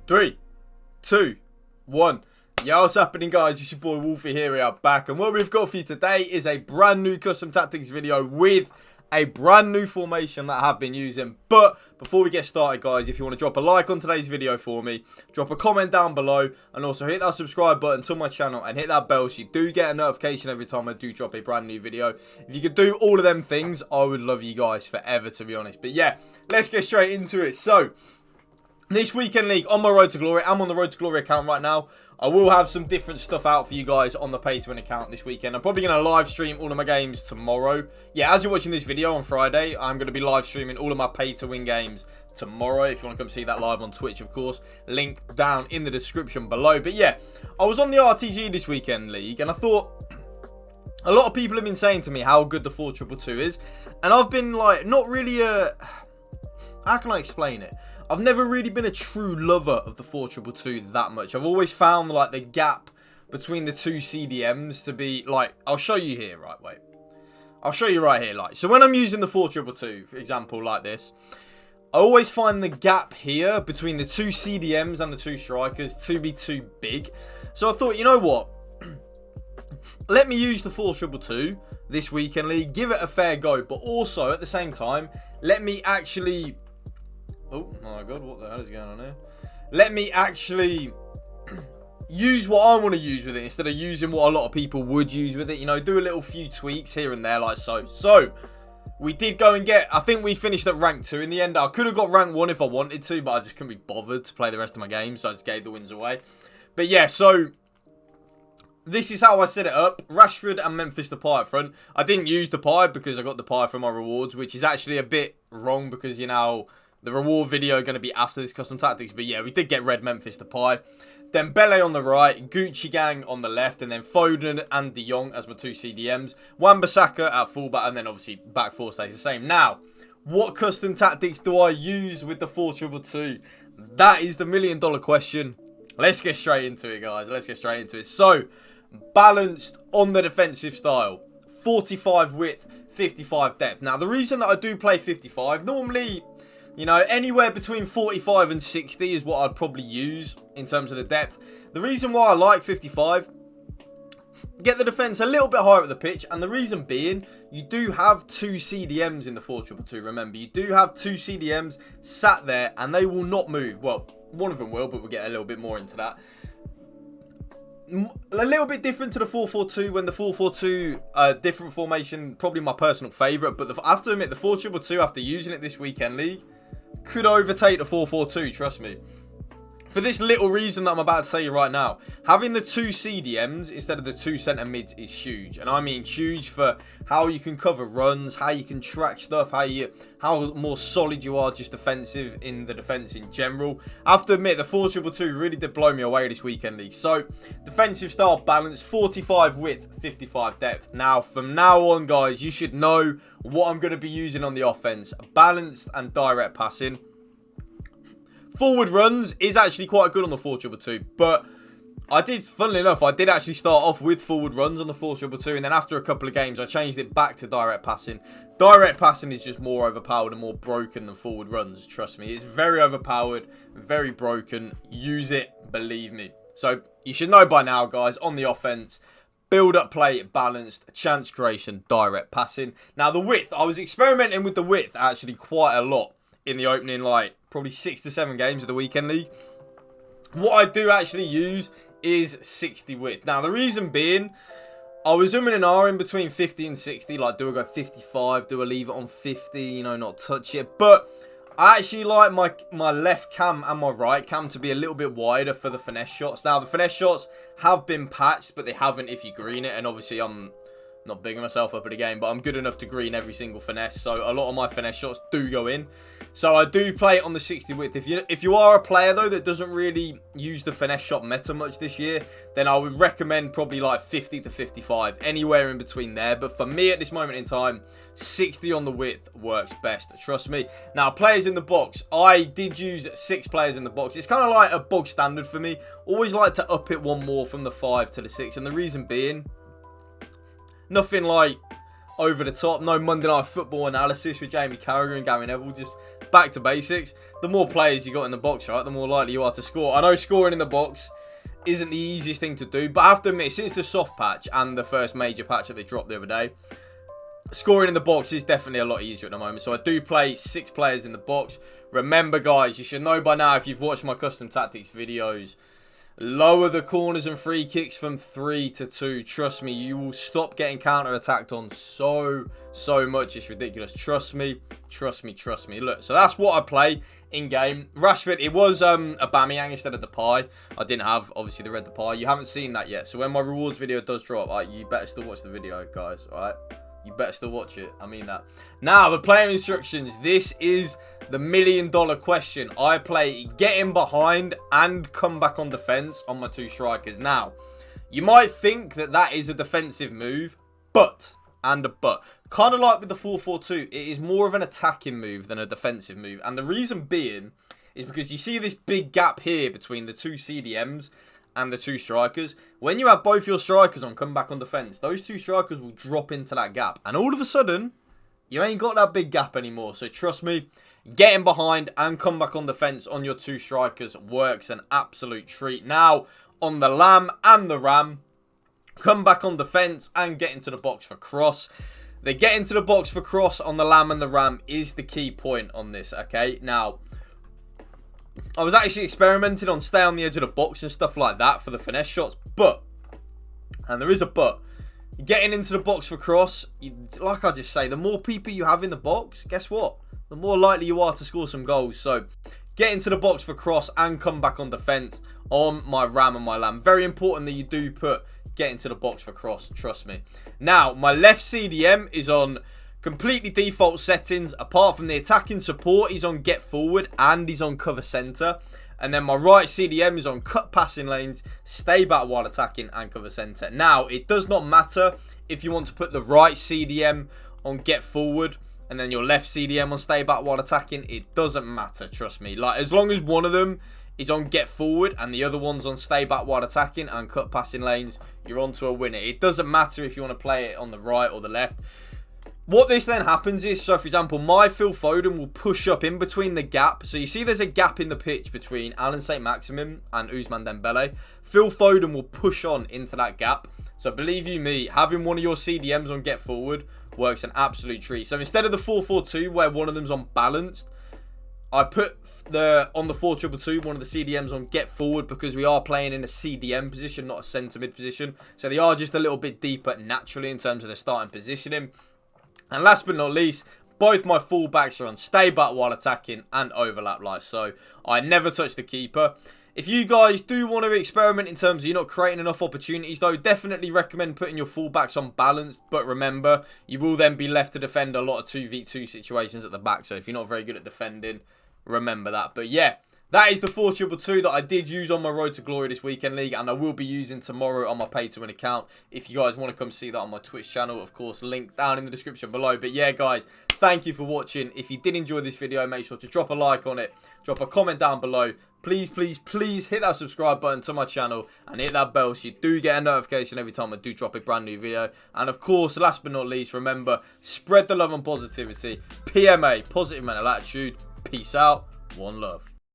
3, 2, 1. Yo, what's happening, guys? It's your boy Wolfie here. We are back, and what we've got for you today is a brand new custom tactics video with a brand new formation that I have been using. But before we get started, guys, if you want to drop a like on today's video for me, drop a comment down below, and also hit that subscribe button to my channel and hit that bell so you do get a notification every time I do drop a brand new video. If you could do all of them things, I would love you guys forever, to be honest. But yeah, let's get straight into it. So this weekend league on my Road to Glory. I'm on the Road to Glory account right now. I will have some different stuff out for you guys on the pay to win account this weekend. I'm probably going to live stream all of my games tomorrow. Yeah, as you're watching this video on Friday, I'm going to be live streaming all of my pay to win games tomorrow. If you want to come see that live on Twitch, of course, link down in the description below. But yeah, I was on the RTG this weekend league, and I thought a lot of people have been saying to me how good the 4-2-2 is. And I've been like, not really how can I explain it? I've never really been a true lover of the 4-2-2 that much. I've always found like the gap between the two CDMs to be like, I'll show you here, right, wait. I'll show you right here, like, so when I'm using the 4-2-2, for example, like this, I always find the gap here between the two CDMs and the two strikers to be too big. So I thought, you know what? Let me use the 4-2-2 this weekend league, give it a fair go, but also at the same time, let me actually... Oh my god, what the hell is going on here? Let me actually use what I want to use with it instead of using what a lot of people would use with it. You know, do a little few tweaks here and there like so. So, we did go and get... I think we finished at rank 2 in the end. I could have got rank 1 if I wanted to, but I just couldn't be bothered to play the rest of my games, so I just gave the wins away. But yeah, so... this is how I set it up. Rashford and Memphis Depay up front. I didn't use Depay because I got Depay from my rewards, which is actually a bit wrong because, you know... the reward video going to be after this custom tactics. But yeah, we did get red Memphis Depay. Then Bele on the right, Gucci Gang on the left, and then Foden and De Jong as my two CDMs. Wan-Bissaka at fullback, and then obviously back four stays the same. Now, what custom tactics do I use with the 4-2-2? That is the million-dollar question. Let's get straight into it, guys. Let's get straight into it. So, balanced on the defensive style. 45 width, 55 depth. Now, the reason that I do play 55, normally... you know, anywhere between 45 and 60 is what I'd probably use in terms of the depth. The reason why I like 55, get the defence a little bit higher at the pitch. And the reason being, you do have two CDMs in the 4-2-2. Remember, you do have two CDMs sat there and they will not move. Well, one of them will, but we'll get a little bit more into that. A little bit different to the 4-4-2 when the 4-4-2 different formation, probably my personal favourite. But I have to admit, the 4-2-2, after using it this weekend league, could overtake the 4-4-2, trust me. For this little reason that I'm about to say right now, having the two CDMs instead of the two centre mids is huge. And I mean huge for how you can cover runs, how you can track stuff, how more solid you are just defensive in the defence in general. I have to admit, the 4-2-2 really did blow me away this weekend league. So, defensive style balance, 45 width, 55 depth. Now, from now on, guys, you should know what I'm going to be using on the offence. Balanced and direct passing. Forward runs is actually quite good on the 4-2-2, but funnily enough, I did actually start off with forward runs on the 4-2-2, and then after a couple of games, I changed it back to direct passing. Direct passing is just more overpowered and more broken than forward runs, trust me. It's very overpowered, very broken. Use it, believe me. So, you should know by now, guys, on the offense, build up play, balanced, chance creation, direct passing. Now, the width, I was experimenting with the width actually quite a lot in the opening, like, probably 6 to 7 games of the weekend league. What I do actually use is 60 width. Now, the reason being, I was umming and ahhing between 50 and 60. Like, do I go 55? Do I leave it on 50? You know, not touch it. But I actually like my left cam and my right cam to be a little bit wider for the finesse shots. Now, the finesse shots have been patched, but they haven't if you green it. And obviously, I'm not bigging myself up at the game, but I'm good enough to green every single finesse. So, a lot of my finesse shots do go in. So I do play it on the 60 width. If you are a player, though, that doesn't really use the finesse shot meta much this year, then I would recommend probably like 50 to 55, anywhere in between there. But for me at this moment in time, 60 on the width works best, trust me. Now, players in the box. I did use 6 players in the box. It's kind of like a bog standard for me. Always like to up it one more from the 5 to the 6. And the reason being, nothing like over the top, no Monday Night Football analysis with Jamie Carragher and Gary Neville, just back to basics. The more players you got in the box, right, the more likely you are to score. I know scoring in the box isn't the easiest thing to do, but I have to admit, since the soft patch and the first major patch that they dropped the other day, scoring in the box is definitely a lot easier at the moment. So I do play 6 players in the box. Remember, guys, you should know by now if you've watched my custom tactics videos, lower the corners and free kicks from 3 to 2. Trust me, you will stop getting counter-attacked on so much. It's ridiculous. Trust me. Look, so that's what I play in-game. Rashford, it was Aubameyang instead of Depay. I didn't have, obviously, the red Depay. You haven't seen that yet. So when my rewards video does drop, you better still watch the video, guys, all right? You better still watch it. I mean that. Now, the player instructions. This is the $1 million question. I play get in behind and come back on defense on my 2 strikers. Now, you might think that that is a defensive move, but, kind of like with the 4-4-2, it is more of an attacking move than a defensive move. And the reason being is because you see this big gap here between the 2 CDMs and the 2 strikers. When you have both your strikers on come back on defense, those 2 strikers will drop into that gap. And all of a sudden, you ain't got that big gap anymore. So trust me, getting behind and come back on defense on your 2 strikers works an absolute treat. Now, on the Lamb and the Ram, come back on defense and get into the box for cross. The get into the box for cross on the Lamb and the Ram is the key point on this, okay? Now, I was actually experimenting on stay on the edge of the box and stuff like that for the finesse shots, but, and there is a but, getting into the box for cross, like I just say, the more people you have in the box, guess what? The more likely you are to score some goals. So, get into the box for cross and come back on defense on my Ram and my Lamb. Very important that you do put get into the box for cross, trust me. Now, my left CDM is on completely default settings. Apart from the attacking support, he's on get forward and he's on cover center. And then my right CDM is on cut passing lanes, stay back while attacking, and cover center. Now, it does not matter if you want to put the right CDM on get forward and then your left CDM on stay back while attacking. It doesn't matter, trust me. Like, as long as one of them is on get forward and the other one's on stay back while attacking and cut passing lanes, you're on to a winner. It doesn't matter if you want to play it on the right or the left. What this then happens is, so for example, my Phil Foden will push up in between the gap. So you see there's a gap in the pitch between Alan Saint-Maximin and Ousmane Dembele. Phil Foden will push on into that gap. So believe you me, having one of your CDMs on get forward works an absolute treat. So instead of the 4-4-2 where one of them's on balanced, I put on the 4-2-2 one of the CDMs on get forward because we are playing in a CDM position, not a centre mid position. So they are just a little bit deeper naturally in terms of the starting positioning. And last but not least, both my fullbacks are on stay back while attacking and overlap light. So I never touch the keeper. If you guys do want to experiment in terms of you're not creating enough opportunities though, definitely recommend putting your fullbacks on balanced. But remember, you will then be left to defend a lot of 2v2 situations at the back. So if you're not very good at defending, remember that. But yeah, that is the 4-2-2 that I did use on my Road to Glory this weekend league, and I will be using tomorrow on my pay to win account. If you guys want to come see that on my Twitch channel, of course, link down in the description below. But yeah, guys, thank you for watching. If you did enjoy this video, make sure to drop a like on it, drop a comment down below. Please hit that subscribe button to my channel and hit that bell so you do get a notification every time I do drop a brand new video. And of course, last but not least, remember, spread the love and positivity. PMA, positive mental attitude. Peace out. One love.